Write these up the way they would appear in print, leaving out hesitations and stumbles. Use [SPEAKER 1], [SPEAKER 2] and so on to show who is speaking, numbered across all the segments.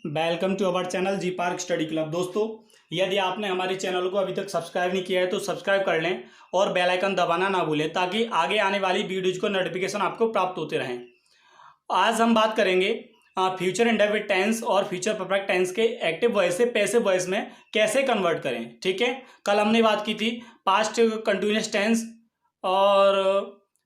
[SPEAKER 1] Welcome to our channel G Park Study Club. दोस्तों, यदि आपने हमारे चैनल को अभी तक सब्सक्राइब नहीं किया है तो सब्सक्राइब कर लें और बेल आइकन दबाना ना भूलें ताकि आगे आने वाली वीडियोज को नोटिफिकेशन आपको प्राप्त होते रहें। आज हम बात करेंगे फ्यूचर इंडेफिनिट टेंस और फ्यूचर परफेक्ट टेंस के एक्टिव वॉइस से पैसिव वॉइस में कैसे कन्वर्ट करें। ठीक है, कल हमने बात की थी पास्ट कंटिन्यूअस टेंस और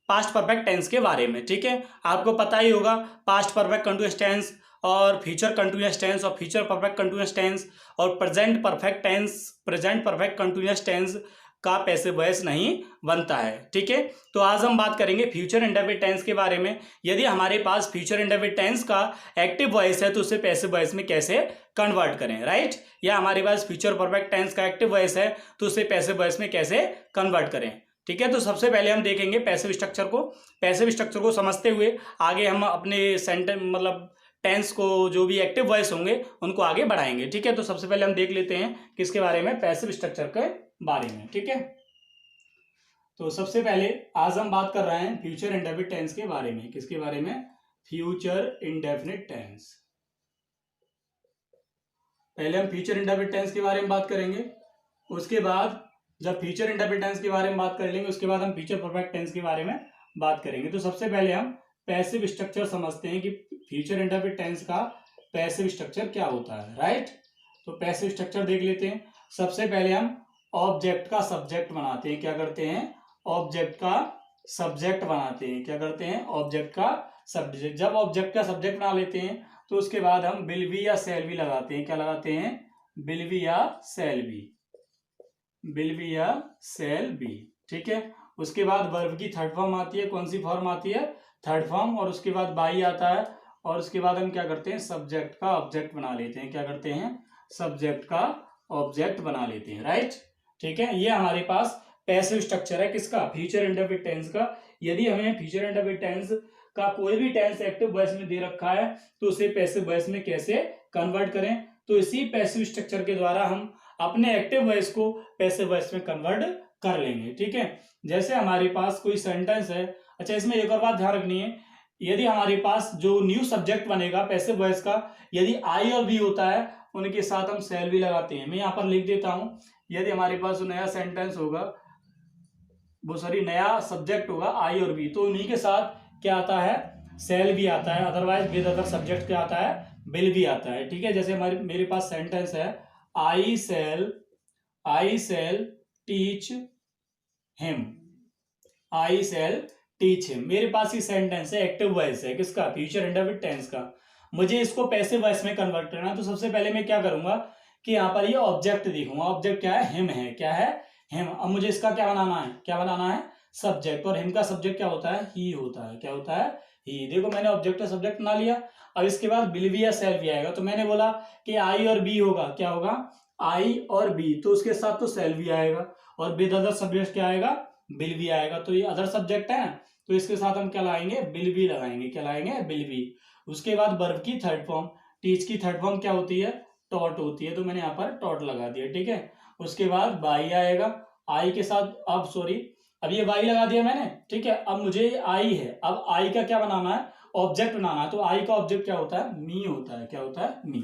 [SPEAKER 1] पास्ट परफेक्ट टेंस के बारे में। ठीक है, आपको पता ही होगा पास्ट परफेक्ट कंटिन्यूअस टेंस और फ्यूचर कंटिन्यूअस टेंस और फ्यूचर परफेक्ट कंटिन्यूअस टेंस और present perfect tense, present perfect continuous tense का पैसिव वॉइस नहीं बनता है। ठीक है, तो आज हम बात करेंगे फ्यूचर इंडेफिनिट टेंस के बारे में। यदि हमारे पास फ्यूचर इंडेफिनिट टेंस का एक्टिव वॉइस है तो उसे पैसिव वॉइस में कैसे कन्वर्ट करें, राइट। या हमारे पास फ्यूचर परफेक्ट टेंस का एक्टिव वॉइस है तो उसे पैसिव वॉइस में कैसे कन्वर्ट करें। ठीक है, तो सबसे पहले हम देखेंगे पैसिव स्ट्रक्चर को। पैसिव स्ट्रक्चर को समझते हुए आगे हम अपने सेंटेंस मतलब टेंस को जो भी एक्टिव वॉइस होंगे उनको आगे बढ़ाएंगे। ठीक है, तो सबसे पहले हम देख लेते हैं किसके बारे में, पैसिव स्ट्रक्चर के बारे में। ठीक है, तो सबसे पहले आज हम बात कर रहे हैं फ्यूचर इंडेफिनिट टेंस के बारे में। किसके बारे में? Future indefinite tense. पहले हम फ्यूचर इंडेफिनिट टेंस के बारे में बात करेंगे, उसके बाद जब फ्यूचर इंडेफिनिट टेंस के बारे में बात कर लेंगे उसके बाद हम फ्यूचर परफेक्ट टेंस के बारे में बात करेंगे। तो सबसे पहले हम पैसिव स्ट्रक्चर समझते हैं कि फ्यूचर इंडेफिनिट टेंस का पैसिव स्ट्रक्चर क्या होता है, राइट। तो पैसिव स्ट्रक्चर देख लेते हैं। सबसे पहले हम ऑब्जेक्ट का सब्जेक्ट बनाते हैं। क्या करते हैं? ऑब्जेक्ट का सब्जेक्ट बनाते हैं। क्या करते हैं? ऑब्जेक्ट का सब्जेक्ट। जब ऑब्जेक्ट का सब्जेक्ट बना लेते हैं तो उसके बाद हम विल बी या शैल बी लगाते हैं। क्या लगाते हैं? विल बी या शैल बी, विल बी या शैल बी। ठीक है, उसके बाद वर्ब की थर्ड फॉर्म आती है। कौन सी फॉर्म आती है? Third form. और उसके बाद बाई आता है और उसके बाद हम क्या करते हैं? सब्जेक्ट का ऑब्जेक्ट बना लेते हैं। क्या करते हैं? सब्जेक्ट का ऑब्जेक्ट बना लेते हैं, राइट। ठीक है, ये हमारे पास पैसिव स्ट्रक्चर है किसका? फ्यूचर इंडेफिनिट टेंस का। यदि हमें फ्यूचर इंडेफिनिट टेंस का कोई भी टेंस एक्टिव वॉइस में दे रखा है तो उसे पैसिव वॉइस में कैसे कन्वर्ट करें, तो इसी पैसिव स्ट्रक्चर के द्वारा हम अपने एक्टिव वॉइस को पैसिव वॉइस में कन्वर्ट कर लेंगे। ठीक है, जैसे हमारे पास कोई सेंटेंस है। अच्छा, इसमें एक और बात ध्यान रखनी है, यदि हमारे पास जो न्यू सब्जेक्ट बनेगा पैसिव वॉइस का, यदि आई और बी होता है उनके साथ हम शैल भी लगाते हैं। मैं यहाँ पर लिख देता हूं, यदि हमारे पास नया सेंटेंस होगा, वो सॉरी नया सब्जेक्ट होगा आई और बी, तो उन्हीं के साथ क्या आता है? शैल भी आता है। अदरवाइज विद अदर सब्जेक्ट क्या आता है? विल भी आता है। ठीक है, जैसे मेरे पास सेंटेंस है आई शैल टीच हिम, आई शैल टीच हिम। मेरे पास ये सेंटेंस है, एक्टिव वॉइस है किसका? फ्यूचर इंडेफिनिट टेंस का। मुझे इसको पैसिव वॉइस में कन्वर्ट करना है तो सबसे पहले मैं क्या करूंगा कि यहाँ पर ये ऑब्जेक्ट देखूंगा। ऑब्जेक्ट क्या है? हिम है। क्या है? हिम। अब मुझे इसका क्या बनाना है? क्या बनाना है? सब्जेक्ट। और हिम का सब्जेक्ट क्या होता है? ही होता है। क्या होता है? ही। देखो, मैंने ऑब्जेक्ट का सब्जेक्ट बना लिया। अब इसके बाद विल बी या शैल भी आएगा। तो मैंने बोला कि आई और बी होगा। क्या होगा? आई और बी, तो उसके साथ तो शैल भी आएगा और विद अदर सब्जेक्ट क्या आएगा? विल भी आएगा। तो ये अदर सब्जेक्ट है तो इसके साथ हम क्या लाएंगे? विल भी लगाएंगे। क्या लाएंगे? विल भी। उसके बाद वर्ब की थर्ड फॉर्म, टीच की थर्ड फॉर्म क्या होती है? टॉट होती है, तो मैंने यहाँ पर टॉट लगा दिया। ठीक है, उसके बाद बाई आएगा। आई के साथ अब सॉरी अब ये बाई लगा दिया मैंने। ठीक है, अब मुझे आई है, अब आई का क्या बनाना है? ऑब्जेक्ट बनाना है। तो आई का ऑब्जेक्ट क्या होता है? मी होता है। क्या होता है? मी।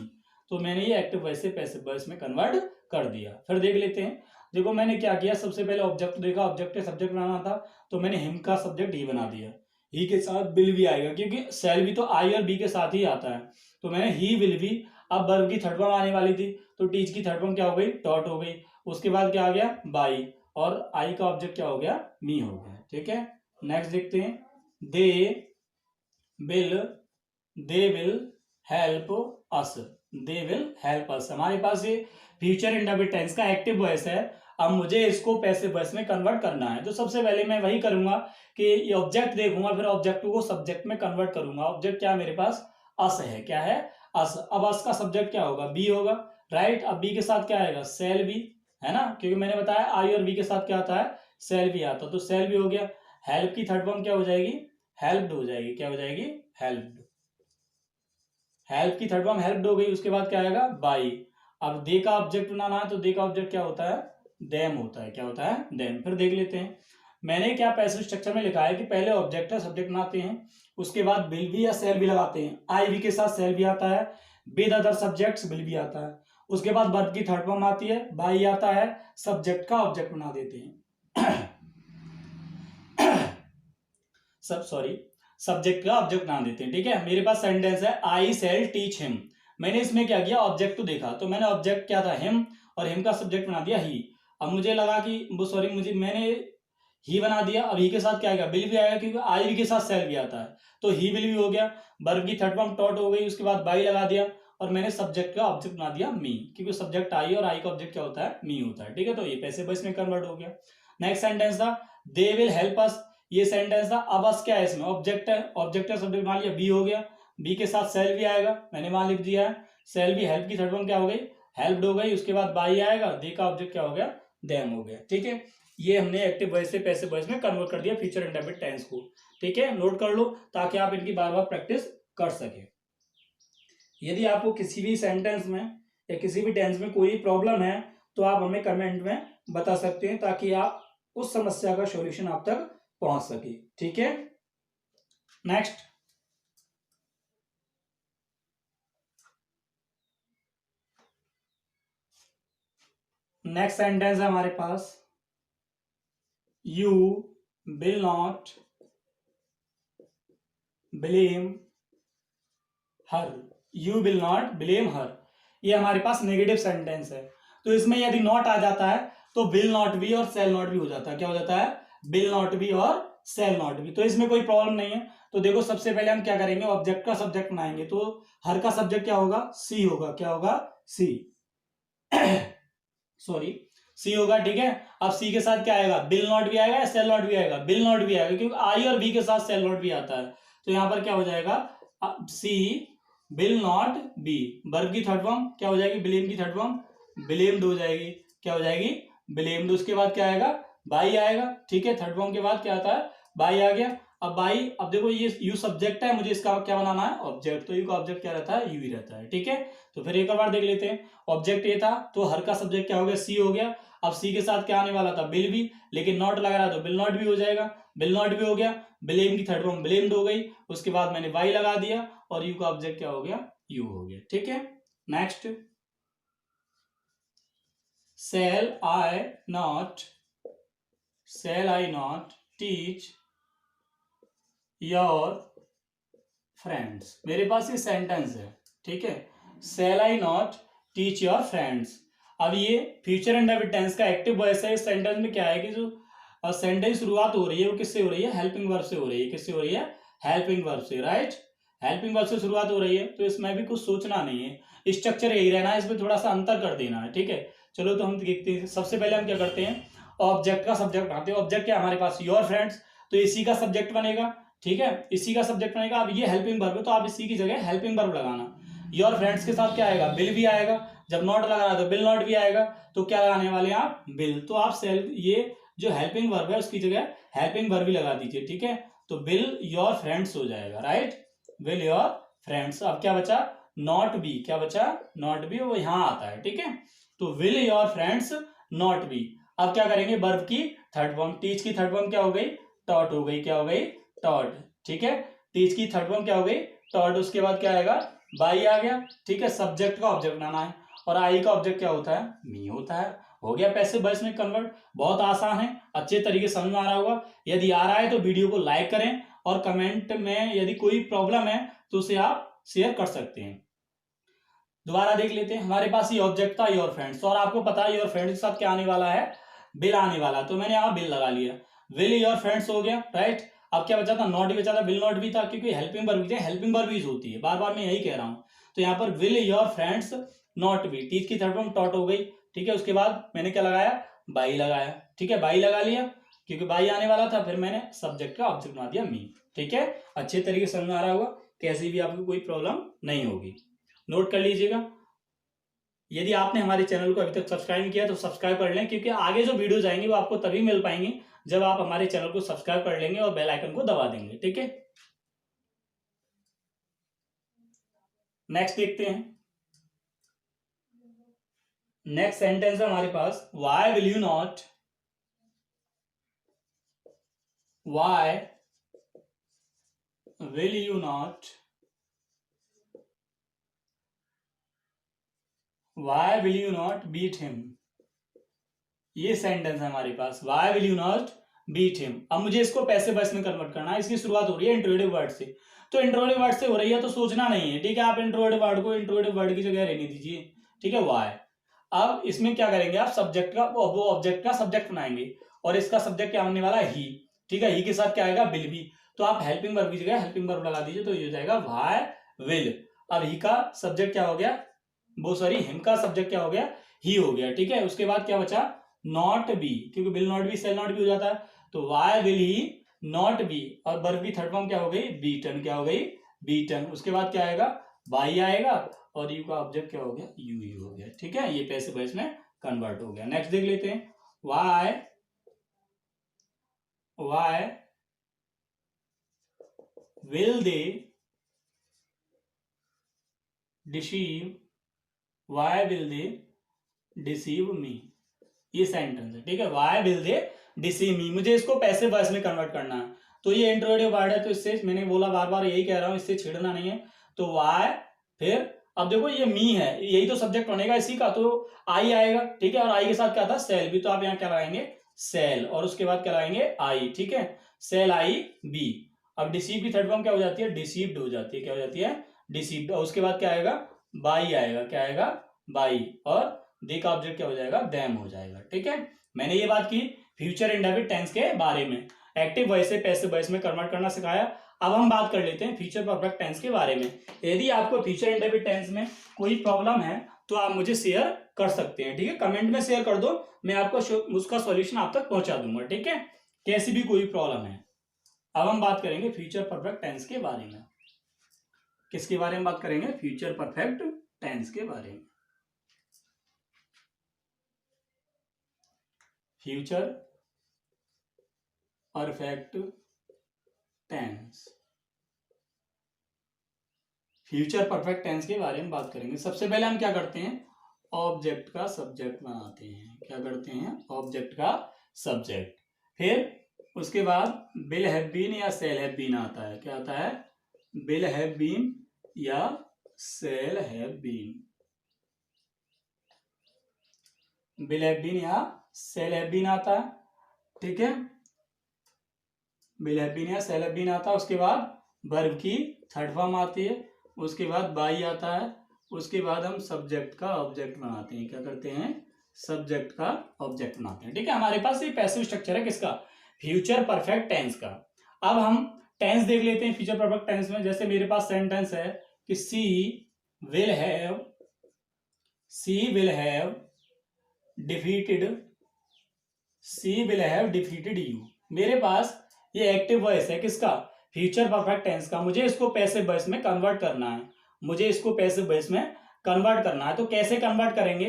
[SPEAKER 1] तो मैंने ये एक्टिव वॉइस से पैसिव वॉइस में कन्वर्ट कर दिया। फिर देख लेते हैं। देखो, मैंने क्या किया, सबसे पहले ऑब्जेक्ट देखा, ऑब्जेक्ट के सब्जेक्ट बनाना था तो मैंने हिम का सब्जेक्ट ही बना दिया। ही के साथ विल भी आएगा क्योंकि शैल भी तो आई और बी के साथ ही आता है, तो मैंने ही विल भी। अब वर्ब की थर्ड फॉर्म आने वाली थी तो टीच की थर्ड फॉर्म क्या हो गई? डॉट हो गई। उसके बाद क्या आ गया? बाई। और आई का ऑब्जेक्ट क्या हो गया? मी हो गया। ठीक है, नेक्स्ट देखते हैं। They will help us, they will help us. हमारे पास ये फ्यूचर इंडेफिनिट टेंस का एक्टिव वॉइस है। अब मुझे इसको पैसिव वॉइस में कन्वर्ट करना है तो सबसे पहले मैं वही करूंगा कि ये ऑब्जेक्ट देखूंगा, फिर ऑब्जेक्ट को सब्जेक्ट में कन्वर्ट करूंगा। ऑब्जेक्ट क्या है मेरे पास? अस है। क्या है? अस। अब अस का सब्जेक्ट क्या होगा? बी होगा, राइट। अब बी के साथ क्या आएगा? सेल बी, है ना, क्योंकि मैंने बताया आई और बी के साथ क्या आता है? सेल भी आता, तो सेल भी हो गया। हेल्प की थर्ड फॉर्म क्या हो जाएगी? हेल्प्ड हो जाएगी। क्या हो जाएगी? हेल्प्ड। हेल्प की थर्ड फॉर्म हेल्प्ड हो गई। उसके बाद क्या आएगा? बाई। अब दे का ऑब्जेक्ट बनाना है तो दे का ऑब्जेक्ट क्या होता है? देम होता है। क्या होता है? देम। फिर देख लेते हैं मैंने क्या पैसिव स्ट्रक्चर में लिखा है कि पहले ऑब्जेक्ट है, सब्जेक्ट बनाते हैं, उसके बाद विल भी या शैल भी लगाते हैं। आई भी के साथ शैल भी आता है, विद अदर सब्जेक्ट्स विल भी आता है। उसके बाद वर्ब की थर्ड फॉर्म आती है, बाई आता है, सब्जेक्ट का ऑब्जेक्ट बना देते हैं सब सॉरी सब्जेक्ट का ऑब्जेक्ट बना देते हैं। ठीक है, मेरे पास सेंटेंस है आई सेल टीच हिम। मैंने इसमें क्या किया, ऑब्जेक्ट तो देखा, तो मैंने ऑब्जेक्ट क्या था, हिम, और हिम का सब्जेक्ट बना दिया ही। अब मुझे लगा कि वो सॉरी मुझे मैंने ही बना दिया। अब ही के साथ क्या आएगा, विल भी आएगा, क्योंकि आई भी के साथ सेल भी आता है, तो ही विल भी हो गया। वर्ब की थर्ड फॉर्म टॉट हो गई, उसके बाद बाई लगा दिया, और मैंने सब्जेक्ट का ऑब्जेक्ट बना दिया मी, क्योंकि सब्जेक्ट आई और आई का ऑब्जेक्ट क्या होता है, मी होता है। ठीक है, तो ये पैसिव वॉइस में कन्वर्ट हो गया। नेक्स्ट सेंटेंस था दे विल हेल्प अस। ये सेंटेंस था, अब अस क्या है, इसमें ऑब्जेक्ट है, ऑब्जेक्ट का सब्जेक्ट मान लिया बी हो गया, बी के साथ सेल भी आएगा, मैंने वहां लिख दिया है सेल भी। हेल्प की थर्ड फॉर्म क्या हो गई, हेल्प्ड हो गई, उसके बाद बाई आएगा, दे का ऑब्जेक्ट क्या हो गया, देम हो गया। ठीक है, ये हमने एक्टिव वॉइस से पैसिव वॉइस में कन्वर्ट कर दिया फ्यूचर इंडेफिनिट टेंस को। ठीक है, नोट कर लो ताकि आप इनकी बार बार प्रैक्टिस कर सके। यदि आपको किसी भी सेंटेंस में या किसी भी टेंस में कोई प्रॉब्लम है तो आप हमें कमेंट में बता सकते हैं, ताकि आप उस समस्या का सॉल्यूशन आप तक पहुंच सके। ठीक है, नेक्स्ट नेक्स्ट सेंटेंस है हमारे पास, you will not blame her. You will not blame her, ये हमारे पास नेगेटिव सेंटेंस है, तो इसमें यदि नॉट आ जाता है तो विल नॉट बी और सेल नॉट बी हो जाता है। क्या हो जाता है, विल नॉट बी और सेल नॉट बी। तो इसमें कोई प्रॉब्लम नहीं है। तो देखो सबसे पहले हम क्या करेंगे, ऑब्जेक्ट का सब्जेक्ट बनाएंगे, तो हर का सब्जेक्ट क्या होगा, सी होगा। क्या होगा, सी सॉरी सी होगा। ठीक है, अब सी के साथ क्या आएगा, बिल नॉट भी आएगा या सेल नॉट भी आएगा, बिल नॉट भी आएगा, क्योंकि आई और बी के साथ सेल नॉट भी आता है। तो यहां पर क्या हो जाएगा, सी बिल नॉट बी। वर्ब की थर्ड फॉर्म क्या हो जाएगी, ब्लेम की थर्ड फॉर्म ब्लेम्ड हो जाएगी। क्या हो जाएगी, ब्लेम्ड। उसके बाद क्या आएगा, बाई आएगा। ठीक है, थर्ड फॉर्म के बाद क्या आता है, बाई आ गया। अब बाई, अब देखो ये यू सब्जेक्ट है, मुझे इसका क्या बनाना है, ऑब्जेक्ट। तो यू का ऑब्जेक्ट क्या रहता है, यू ही रहता है। ठीक है, तो फिर एक और बार देख लेते हैं। ऑब्जेक्ट ये था, तो हर का सब्जेक्ट क्या हो गया, सी हो गया। अब सी के साथ क्या आने वाला था, बिल भी, लेकिन नॉट लगा रहा तो बिल नॉट भी हो जाएगा, बिल नॉट भी हो गया। ब्लेम की थर्ड फॉर्म ब्लेम्ड हो गई, उसके बाद मैंने वाई लगा दिया, और यू का ऑब्जेक्ट क्या हो गया, यू हो गया। ठीक है, next, shall I not, shall I not teach your friends. मेरे पास ये सेंटेंस है। ठीक है, shall I not teach your friends. अब ये फ्यूचर इंडेफिनिट टेंस का एक्टिव वॉइस है। इस सेंटेंस में क्या है कि जो सेंटेंस शुरुआत हो रही है वो किससे हो रही है, हेल्पिंग वर्ब से हो रही है। किससे हो रही है, हेल्पिंग वर्ब से, राइट। हेल्पिंग वर्ब से शुरुआत हो रही है, तो इसमें भी कुछ सोचना नहीं है, स्ट्रक्चर यही रहना है, इसमें थोड़ा सा अंतर कर देना है। ठीक है, चलो तो हम देखते हैं। सबसे पहले हम क्या करते हैं, ऑब्जेक्ट का सब्जेक्ट बनाते हैं। ऑब्जेक्ट क्या हमारे पास, योर फ्रेंड्स, तो इसी का सब्जेक्ट बनेगा। ठीक है, इसी का सब्जेक्ट बनेगा। अब ये हेल्पिंग वर्ब है, तो आप इसी की जगह हेल्पिंग वर्ब लगाना। योर फ्रेंड्स के साथ क्या आएगा, बिल भी आएगा। जब नॉट लगा रहा है तो बिल नॉट भी आएगा, तो क्या लगाने वाले हैं आप, बिल। तो आप सेल, ये जो हेल्पिंग वर्ब है उसकी जगह हेल्पिंग वर्ब भी लगा दीजिए। ठीक है, तो बिल योर फ्रेंड्स हो जाएगा, राइट, विल योर फ्रेंड्स। अब क्या बचा, नॉट बी। क्या बचा, नॉट बी, वो यहां आता है। ठीक है, तो will your friends not be. अब क्या करेंगे, वर्ब की थर्ड फॉर्म, टीच की थर्ड फॉर्म क्या हो गई, टॉट हो गई। क्या हो गई, टॉट। ठीक है, टीच की थर्ड फॉर्म क्या हो गई, टॉट। उसके बाद क्या आएगा, बाई आ गया। ठीक है, सब्जेक्ट का ऑब्जेक्ट बनाना है, और आई का ऑब्जेक्ट क्या होता है, मी होता है। हो गया पैसिव वॉइस में कन्वर्ट। बहुत आसान है, अच्छे तरीके समझ में आ रहा होगा। यदि आ रहा है तो वीडियो को लाइक करें, और कमेंट में यदि कोई प्रॉब्लम है तो उसे आप शेयर कर सकते हैं। दोबारा देख लेते हैं। हमारे पास ये ऑब्जेक्ट था योर फ्रेंड्स, और आपको पता है योर फ्रेंड्स के साथ क्या आने वाला है, बिल आने वाला, तो मैंने यहाँ बिल लगा लिया, विल योर फ्रेंड्स हो गया, राइट। अब क्या बचा था, नॉट भी बचा था, विल नॉट भी था, क्योंकि हेल्पिंग वर्ब भी, हेल्पिंग वर्ब यूज होती है, बार बार मैं यही कह रहा हूँ। तो यहाँ पर will your friends not be, teach की थर्ड फॉर्म टॉट हो गई। ठीक है, उसके बाद मैंने क्या लगाया, बाई लगाया। ठीक है, बाई लगा लिया, क्योंकि बाई आने वाला था, फिर मैंने सब्जेक्ट का ऑब्जेक्ट बना दिया मी। ठीक है, अच्छे तरीके से समझ में आ रहा होगा, कैसी भी आपको कोई प्रॉब्लम नहीं होगी। नोट कर लीजिएगा। यदि आपने हमारे चैनल को अभी तक सब्सक्राइब नहीं किया तो सब्सक्राइब कर लें, क्योंकि आगे जो वीडियोज आएंगे वो आपको तभी मिल पाएंगे जब आप हमारे चैनल को सब्सक्राइब कर लेंगे और बेल आइकन को दबा देंगे। ठीक है, नेक्स्ट देखते हैं। नेक्स्ट सेंटेंस है हमारे पास, why will you not, why will you not why will you not beat him, ये सेंटेंस है हमारे पास, why will you not beat him. अब मुझे इसको पैसिव वॉइस में कन्वर्ट करना है। इसकी शुरुआत हो रही है इंट्रोगेटिव वर्ड से, तो इंट्रोगेटिव वर्ड से हो रही है तो सोचना नहीं है, ठीक है। आप इंट्रोगेटिव वर्ड को इंट्रोगेटिव वर्ड की जगह रहने दीजिए, ठीक है, वाई। अब इसमें क्या करेंगे आप, सब्जेक्ट का वो ऑब्जेक्ट का सब्जेक्ट बनाएंगे, और इसका सब्जेक्ट क्या होने वाला है, ही, ठीक है। ही के साथ क्या आएगा, विल भी, तो आप हेल्पिंग वर्ब की जगह हेल्पिंग वर्ब लगा दीजिए, तो ये हो जाएगा वाई विल। अब ही का सब्जेक्ट क्या हो गया, वो सॉरी हिम का सब्जेक्ट क्या हो गया, ही हो गया, ठीक है। उसके बाद क्या बचा, नॉट बी, क्योंकि will not be shall not be हो जाता है, तो why will he not be, और वर्ब की थर्ड फॉर्म क्या हो गई, बीटन, क्या हो गई, बीटन। उसके बाद क्या आएगा, बाई आएगा, और यू का ऑब्जेक्ट क्या हो गया, यू हो गया, ठीक है। ये पैसिव वॉइस में कन्वर्ट हो गया। नेक्स्ट देख लेते हैं, why will they deceive, why will they deceive me, ये सेंटेंस है, ठीक है। Why will they deceive me, मुझे इसको पैसिव वॉइस में कन्वर्ट करना है। तो ये इंट्रोगेटिव वर्ड है, तो इससे मैंने बोला बार बार यही कह रहा हूं, इससे छेड़ना नहीं है। तो वाई, फिर अब देखो ये मी है, यही तो सब्जेक्ट बनेगा इसी का, तो आई आएगा, ठीक है। और आई के साथ क्या था, सेल भी, तो आप यहाँ क्या लगाएंगे, सेल, और उसके बाद क्या लगाएंगे, आई, ठीक है, सेल आई बी। अब डिसीव की थर्ड फॉर्म क्या हो जाती है, डिसीव्ड हो जाती है, क्या हो जाती है, डिसीव्ड। और उसके बाद क्या आएगा, बाई आएगा, क्या आएगा, बाई, और दे का ऑब्जेक्ट क्या हो जाएगा, देम हो जाएगा, ठीक है। मैंने ये बात की फ्यूचर इंडेफिनिट टेंस के बारे में, एक्टिव वॉइस से पैसिव वॉइस में कन्वर्ट करना सिखाया। अब हम बात कर लेते हैं फ्यूचर परफेक्ट टेंस के बारे में। यदि आपको फ्यूचर इंडेफिनिट टेंस में कोई प्रॉब्लम है तो आप मुझे शेयर कर सकते हैं, ठीक है, कमेंट में शेयर कर दो, मैं आपको उसका सॉल्यूशन आप तक पहुंचा दूंगा, ठीक है, कैसी भी कोई प्रॉब्लम है। अब हम बात करेंगे फ्यूचर परफेक्ट टेंस के बारे में। किसके बारे में बात करेंगे, फ्यूचर परफेक्ट टेंस के बारे में। Future perfect tense, future perfect tense के बारे में बात करेंगे। सबसे पहले हम क्या करते हैं, ऑब्जेक्ट का सब्जेक्ट बनाते हैं। क्या करते हैं, ऑब्जेक्ट का सब्जेक्ट। फिर उसके बाद विल हैव बीन या सेल हैव बीन आता है। क्या आता है, विल हैव बीन या shall have been, will have been या सेल हैव बीन आता है, ठीक है, विल हैव बीन या सेल हैव बीन आता है। उसके बाद वर्ब की थर्ड फॉर्म आती है, उसके बाद बाई आता है, उसके बाद हम सब्जेक्ट का ऑब्जेक्ट बनाते हैं। क्या करते हैं, सब्जेक्ट का ऑब्जेक्ट बनाते हैं, ठीक है। हमारे पास ये पैसिव स्ट्रक्चर है किसका, फ्यूचर परफेक्ट टेंस का। अब हम टेंस देख लेते हैं फ्यूचर परफेक्ट टेंस में। जैसे मेरे पास सेंटेंस है कि सी विल हैव डिफीटेड यू। मेरे पास ये एक्टिव वॉइस है किसका, फ्यूचर परफेक्ट टेंस का। मुझे इसको पैसिव वॉइस में कन्वर्ट करना है, मुझे इसको पैसिव वॉइस में कन्वर्ट करना है। तो कैसे कन्वर्ट करेंगे,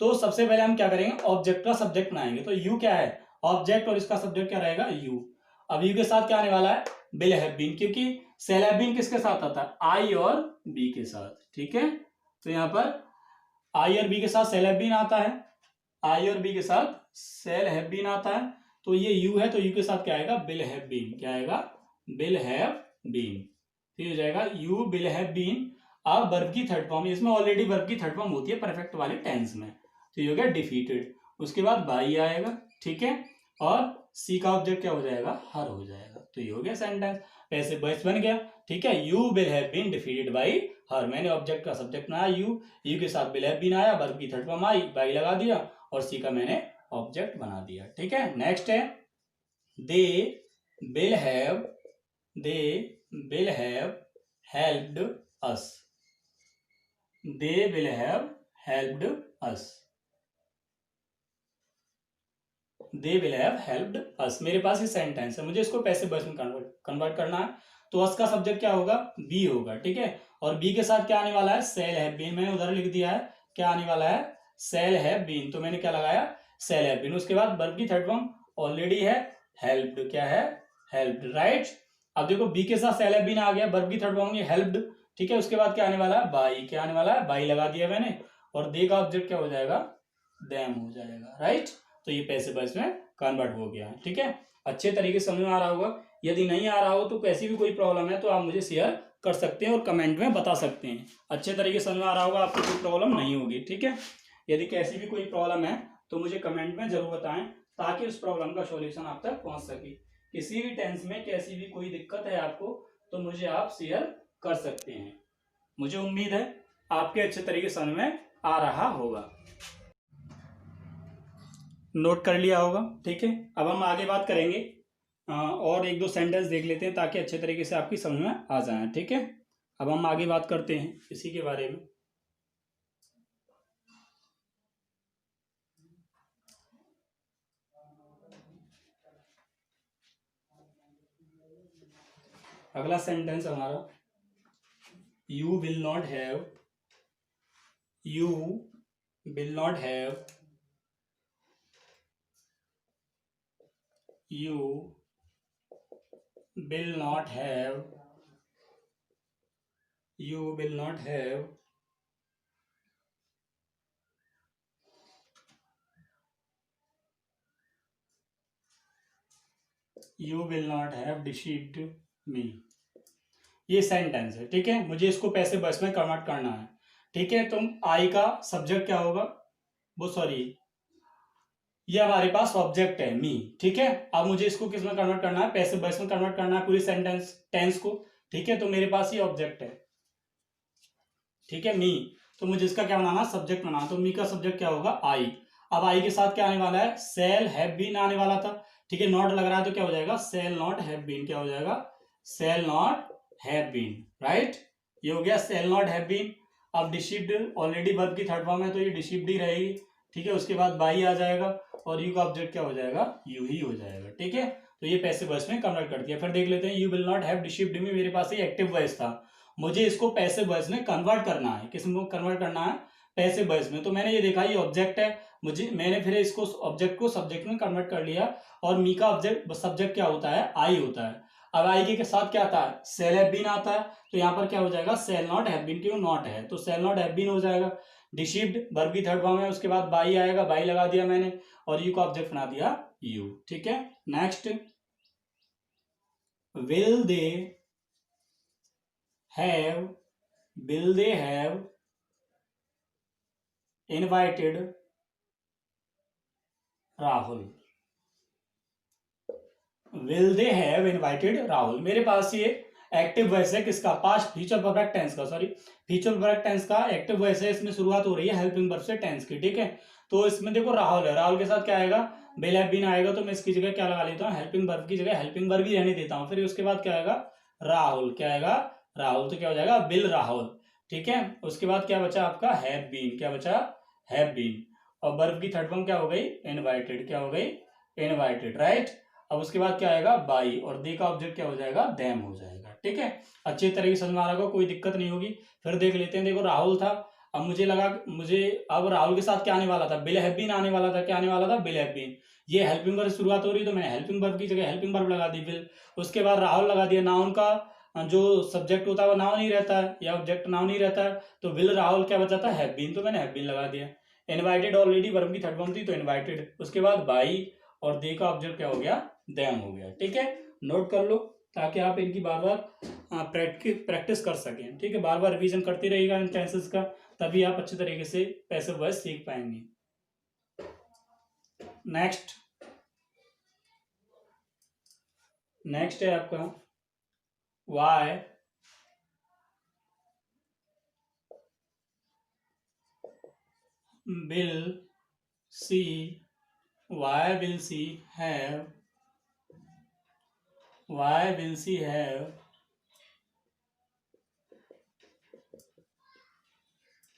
[SPEAKER 1] तो सबसे पहले हम क्या करेंगे, ऑब्जेक्ट का सब्जेक्ट बनाएंगे। तो यू क्या है, ऑब्जेक्ट, और इसका सब्जेक्ट क्या रहेगा, यू। अब यू के साथ क्या आने वाला है, विल हैव बीन, क्योंकि सेल हैव बीन किसके साथ आता है, आई और बी के साथ, ठीक है। तो यहां पर आई और बी के साथ सेल हैव बीन आता है, आई और बी के साथ सेल हैव बीन आता है। तो ये यू है, तो यू के साथ क्या आएगा, विल हैव बीन, क्या आएगा, विल हैव बीन। फिर हो जाएगा यू विल हैव बीन। अब वर्ब की थर्ड फॉर्म, इसमें ऑलरेडी वर्ब की थर्ड फॉर्म होती है परफेक्ट वाले टेंस में, तो ये हो गया डिफीटेड। उसके बाद बाई आएगा, ठीक है, और सी का ऑब्जेक्ट क्या हो जाएगा, हर हो जाएगा। तो ये हो गया सेंटेंस, पैसिव वॉइस बन गया, ठीक है। You will have been defeated by her, मैंने ऑब्जेक्ट का सब्जेक्ट बनाया यू, यू के साथ विल हैव बीन आया, वर्ब की थर्ड फॉर्म आई, बाई लगा दिया, और सी का मैंने ऑब्जेक्ट बना दिया, ठीक है। नेक्स्ट है they will have helped us, they will have helped us, they will have helped अस। मेरे पास ये सेंटेंस है, मुझे इसको पैसिव वॉइस में कन्वर्ट करना है। तो अस का सब्जेक्ट क्या होगा, बी होगा, ठीक है। और बी के साथ क्या आने वाला है, सेल हैव बीन। मैंने उधर लिख दिया है क्या आने वाला है, सेल हैव बीन, तो मैंने क्या लगाया, सेल हैव बीन। उसके बाद वर्ब की थर्ड फॉर्म ऑलरेडी है, हेल्प्ड, क्या है, हेल्प्ड, राइट। अब देखो बी के साथ सेल हैव बीन आ गया, वर्ब की थर्ड फॉर्म हेल्प्ड, ठीक है। उसके बाद क्या आने वाला है, बाई, क्या आने वाला है, बाई लगा दिया मैंने, और दे का ऑब्जेक्ट क्या हो जाएगा, देम हो जाएगा, राइट। तो ये पैसिव वॉइस में कन्वर्ट हो गया, ठीक है। अच्छे तरीके से समझ में आ रहा होगा। यदि नहीं आ रहा हो तो कैसी भी कोई प्रॉब्लम है तो आप मुझे शेयर कर सकते हैं और कमेंट में बता सकते हैं। अच्छे तरीके से समझ में आ रहा होगा, आपको कोई प्रॉब्लम नहीं होगी। ठीक है, यदि कैसी भी कोई प्रॉब्लम है तो मुझे कमेंट में जरूर बताएं, ताकि उस प्रॉब्लम का सॉल्यूशन आप तक पहुंच सके। किसी भी टेंस में कैसी भी कोई दिक्कत है आपको तो मुझे आप शेयर कर सकते हैं। मुझे उम्मीद है आपके अच्छे तरीके से समझ में आ रहा होगा, नोट कर लिया होगा। ठीक है, अब हम आगे बात करेंगे और एक दो सेंटेंस देख लेते हैं ताकि अच्छे तरीके से आपकी समझ में आ जाए। ठीक है, अब हम आगे बात करते हैं इसी के बारे में। अगला सेंटेंस हमारा, you will not have, you will not have, you will not have, you will not have you will not have deceived me। ये सेंटेंस है। ठीक है, मुझे इसको पैसिव वॉइस में कन्वर्ट करना है। ठीक है, तो आई का सब्जेक्ट क्या होगा, वो सॉरी ये हमारे पास ऑब्जेक्ट है मी। ठीक है, अब मुझे इसको किस में कन्वर्ट करना है, पैसिव वॉइस में कन्वर्ट करना है पूरी सेंटेंस टेंस को। ठीक है, तो मेरे पास ये ऑब्जेक्ट है। ठीक है, मी, तो मुझे इसका क्या बनाना, सब्जेक्ट बनाना। तो मी का सब्जेक्ट क्या होगा, आई। अब आई के साथ क्या आने वाला है, सेल हैव बीन आने वाला था। ठीक है, नॉट लग रहा है तो क्या हो जाएगा, सेल नॉट हैव बीन। क्या हो जाएगा, shall not have been. Right, ये हो गया सेल नॉट हैव बीन। अब डिसिप्ड ऑलरेडी वर्ब की थर्ड फॉर्म है तो ये डिसिप्ड ही रहेगी। ठीक है, उसके बाद बाई आ जाएगा और यू का ऑब्जेक्ट क्या हो जाएगा, यू ही हो जाएगा। ठीक है, तो ये पैसिव वॉइस में कन्वर्ट कर दिया। फिर देख लेते हैं, यू विल नॉट हैव डिसिप्ड मी, मेरे पास ये एक्टिव वॉइस था, मुझे इसको पैसिव वॉइस में कन्वर्ट करना है। किस में कन्वर्ट करना है, पैसिव वॉइस में। तो मैंने ये देखा ये ऑब्जेक्ट है, मैंने फिर इसको ऑब्जेक्ट को सब्जेक्ट में कन्वर्ट कर लिया। और मी का ऑब्जेक्ट सब्जेक्ट क्या होता है, आई होता है। अब आई के साथ क्या आता है, सेल हैव बीन आता है। तो यहाँ पर क्या हो जाएगा, सेल नॉट हैव बीन, क्यों नॉट है तो सेल नॉट हैव बीन हो जाएगा। डिसिप्ड वर्ब की थर्ड फॉर्म है, उसके बाद बाई आएगा, बाई लगा दिया मैंने और यू का ऑब्जेक्ट बना दिया यू। ठीक है, next, will they have, will they have invited Rahul, will they have invited Rahul. मेरे पास ये एक्टिव वॉइस है किसका, पास्ट फ्यूचर परफेक्ट टेंस का, सॉरी फ्यूचर परफेक्ट टेंस का एक्टिव वॉइस है। इसमें शुरुआत हो रही है हेल्पिंग वर्ब से टेंस की। ठीक है, तो इसमें देखो राहुल है, राहुल के साथ क्या आएगा, विल हैव बीन आएगा। तो मैं इसकी जगह क्या लगा लेता हूँ, हेल्पिंग वर्ब की जगह हेल्पिंग वर्ब ही रहने देता हूँ। फिर उसके बाद क्या आएगा, राहुल, क्या आएगा, राहुल। तो क्या हो जाएगा, विल राहुल। ठीक है, उसके बाद क्या बचा आपका, हैव बीन, क्या बचा, हैव बीन। और वर्ब की थर्ड फॉर्म क्या हो गई, इनवाइटेड, क्या हो गई, इनवाइटेड। राइट, अब उसके बाद क्या आएगा, बाई, और दे का ऑब्जेक्ट क्या हो जाएगा, देम हो जाएगा। ठीक है, अच्छे तरीके से समझ में आ रहा होगा, कोई दिक्कत नहीं होगी। फिर देख लेते हैं, देखो राहुल था, अब मुझे लगा अब राहुल के साथ क्या आने वाला था, विल हैव बीन आने वाला था। क्या आने वाला था, विल हैव बीन। ये हेल्पिंग वर्ब शुरुआत हो रही तो मैंने हेल्पिंग वर्ब की जगह हेल्पिंग वर्ब लगा दी विल। उसके बाद राहुल लगा दिया। नाउन का जो सब्जेक्ट होता है वो नाउन ही रहता है या ऑब्जेक्ट नाउन ही रहता है। तो विल राहुल क्या बचा था, हैव बीन, तो मैंने हैव बीन लगा दिया। इनवाइटेड ऑलरेडी वर्ब की थर्ड फॉर्म थी तो इनवाइटेड। उसके बाद बाई और दे का ऑब्जेक्ट क्या हो गया, देम हो गया। ठीक है, नोट कर लो ताकि आप इनकी बार बार प्रैक्टिस कर सकें। ठीक है, बार बार रिवीजन करते रहिएगा इन टेंसेस का, तभी आप अच्छे तरीके से पैसिव वॉइस सीख पाएंगे। नेक्स्ट है आपका why will she, why will she have, why will she have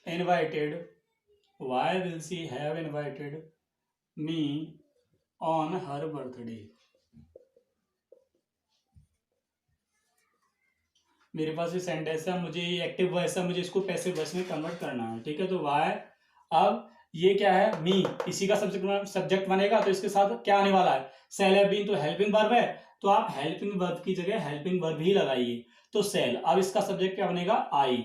[SPEAKER 1] invited, why will she have invited me on her birthday। मेरे पास ये सेंटेंस है, मुझे ये एक्टिव वॉइस है, मुझे इसको पैसिव वॉइस में कन्वर्ट करना है। ठीक है, तो वाई, अब ये क्या है, मी, इसी का सब्जेक्ट बनेगा तो इसके साथ क्या आने वाला है, सेल हैव बीन, तो हेल्पिंग वर्ब है तो आप हेल्पिंग वर्ब की जगह हेल्पिंग वर्ब ही लगाइए। तो सेल, अब इसका सब्जेक्ट क्या बनेगा, आई।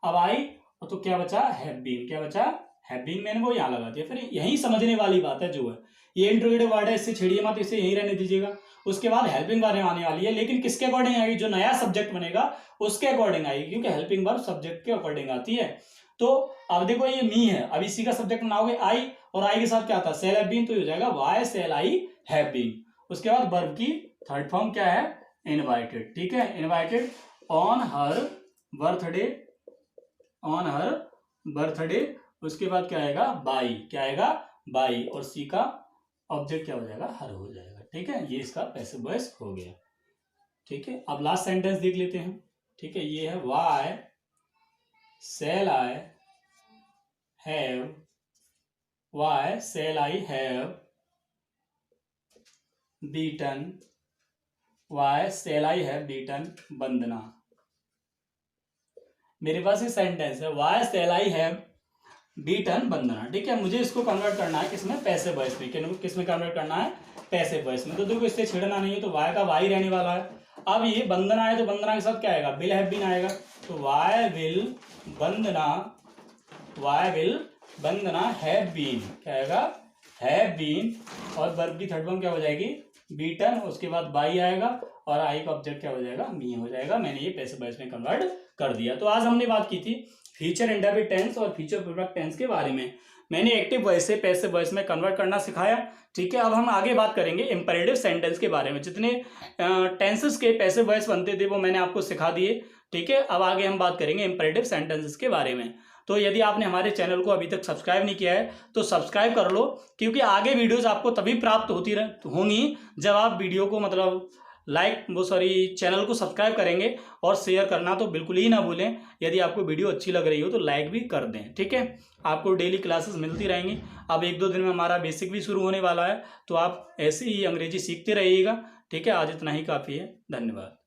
[SPEAKER 1] अब आई तो क्या बचा, हैव बीन, क्या बचा, हैव बीन मैंने वो यहाँ लगा दिया। फिर यही समझने वाली बात है जो है, ये इंट्रोगेटिव वर्ड है, इससे छेड़िए मत, इसे यहीं रहने दीजिएगा। उसके बाद हेल्पिंग वर्ब आने वाली है, लेकिन किसके अकॉर्डिंग आएगी, जो नया सब्जेक्ट बनेगा उसके अकॉर्डिंग आएगी, क्योंकि हेल्पिंग वर्ब सब्जेक्ट के अकॉर्डिंग आती है। तो अब देखो ये मी है, अब इसी का सब्जेक्ट बनाओगे आई, और आई के साथ क्या था, सेल हैव बीन, तो ये हो जाएगा why shall I have been. उसके बाद वर्ब की थर्ड फॉर्म क्या है, इनवाइटेड। ठीक है, invited on her birthday, on her birthday. उसके बाद क्या आएगा, बाई, क्या आएगा, बाई, और सी का ऑब्जेक्ट क्या हो जाएगा, हर हो जाएगा। ठीक है, ये इसका पैसिव वॉइस हो गया। ठीक है, अब लास्ट सेंटेंस देख लेते हैं। ठीक है, ये है why shall I have, why shall I have beaten, why shall I have beaten Vandana. मेरे पास ये सेंटेंस है, why shall I have beaten Vandana. ठीक है, मुझे इसको कन्वर्ट करना है किसमें, पैसिव वॉइस में। किसमें कन्वर्ट करना है, पैसिव वॉइस में। तो देखो इससे छेड़ना नहीं है, तो वाई का वाई रहने वाला है। अब ये वंदना है, तो वंदना के साथ क्या आएगा, विल हैव बीन आएगा, तो why will Vandana, why will Vandana have been, क्या आएगा, हैव बीन, और वर्ब की थर्ड फॉर्म क्या हो जाएगी, बीटन। उसके बाद बाई आएगा, और आई का ऑब्जेक्ट क्या हो जाएगा, मी हो जाएगा। मैंने ये पैसिव वॉइस में कन्वर्ट कर दिया। तो आज हमने बात की थी फ्यूचर इंडेफिनिट टेंस और फ्यूचर परफेक्ट टेंस के बारे में। मैंने एक्टिव वॉइस से पैसिव वॉइस में कन्वर्ट करना सिखाया। ठीक है, अब हम आगे बात करेंगे इंपेरेटिव सेंटेंस के बारे में। जितने टेंसेस के पैसिव वॉइस बनते थे वो मैंने आपको सिखा दिए। ठीक है, अब आगे हम बात करेंगे इंपेरेटिव सेंटेंसेस के बारे में। तो यदि आपने हमारे चैनल को अभी तक सब्सक्राइब नहीं किया है तो सब्सक्राइब कर लो, क्योंकि आगे वीडियोस आपको तभी प्राप्त होती होंगी जब आप वीडियो को मतलब चैनल को सब्सक्राइब करेंगे, और शेयर करना तो बिल्कुल ही ना भूलें। यदि आपको वीडियो अच्छी लग रही हो तो लाइक भी कर दें। ठीक है, आपको डेली क्लासेस मिलती रहेंगी। अब 1-2 दिन में हमारा बेसिक भी शुरू होने वाला है, तो आप ऐसे ही अंग्रेजी सीखते रहिएगा। ठीक है, आज इतना ही काफ़ी है। धन्यवाद।